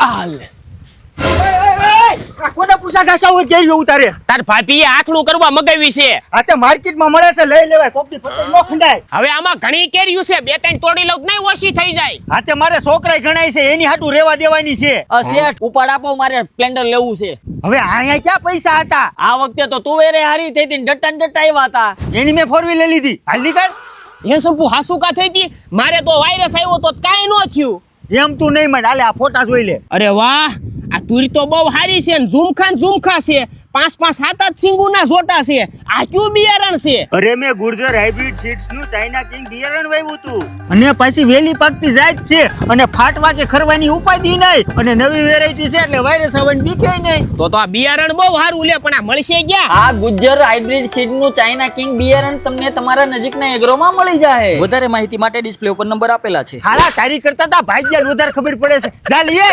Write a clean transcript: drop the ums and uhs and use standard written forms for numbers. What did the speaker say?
હાલ કોને પૂછા ઘાસા હોય કેરી ઉતારે તાર ભાભીએ આખલું કરવા મગાવી છે. આ તે માર્કેટમાં મળે છે લઈ લેવાય કોકની પતંગ નો ખંડાય. હવે આમાં ઘણી કેરીયું છે, બે ત્રણ તોડી લઉં નહીં ઓછી થઈ જાય. આ તે મારે છોકરાય ગણાય છે એની હાટું રેવા દેવાની છે. શેઠ ઉપાડ આપો, મારે સ્પ્લેન્ડર લેવું છે. હવે અહીંયા ક્યાં પૈસા હતા? આ વખતે તો તુવેરે હારી થઈ હતી ને ડટ્ટા ને ડટ્ટા આવ્યા હતા. એની મેં 4 વ્હીલર લીધી. હાલ નીકળ. એ સંપુ હાસુકા થઈ હતી. મારે તો વાયરસ આવ્યો તો કાંઈ ન થયું. એમ તું નહીં માંડ. હાલે આ ફોટા જોઈ લે. અરે વાહ, આ તુરી તો બહુ હારી છે ને ઝુમખા છે. 5-5 7 સિંગુના જોટા છે. આ ક્યું બિયારણ છે? અરે મેં ગુર્જર હાઇબ્રિડ સીડ્સ નું ચાઇના કિંગ બિયારણ વાવ્યું હતું અને પછી વેલી પાકતી જાય જ છે અને ફાટવા કે ખરવાની ઉપાધી નહીં અને નવી વેરાયટી છે એટલે વાયરસ આવવાની બીક નહીં. તો આ બિયારણ બહુ સારું લે, પણ આ મળશે ક્યાં? આ ગુજ્જર હાઇબ્રિડ સીડ નું ચાઇના કિંગ બિયારણ તમને તમારા નજીકના એગ્રોમાં મળી જાય. વધારે માહિતી માટે ડિસ્પ્લે ઉપર નંબર આપેલા છે. હાલા તારી કરતા તા ભાગ્યાને વધારે ખબર પડે છે. જા લઈએ.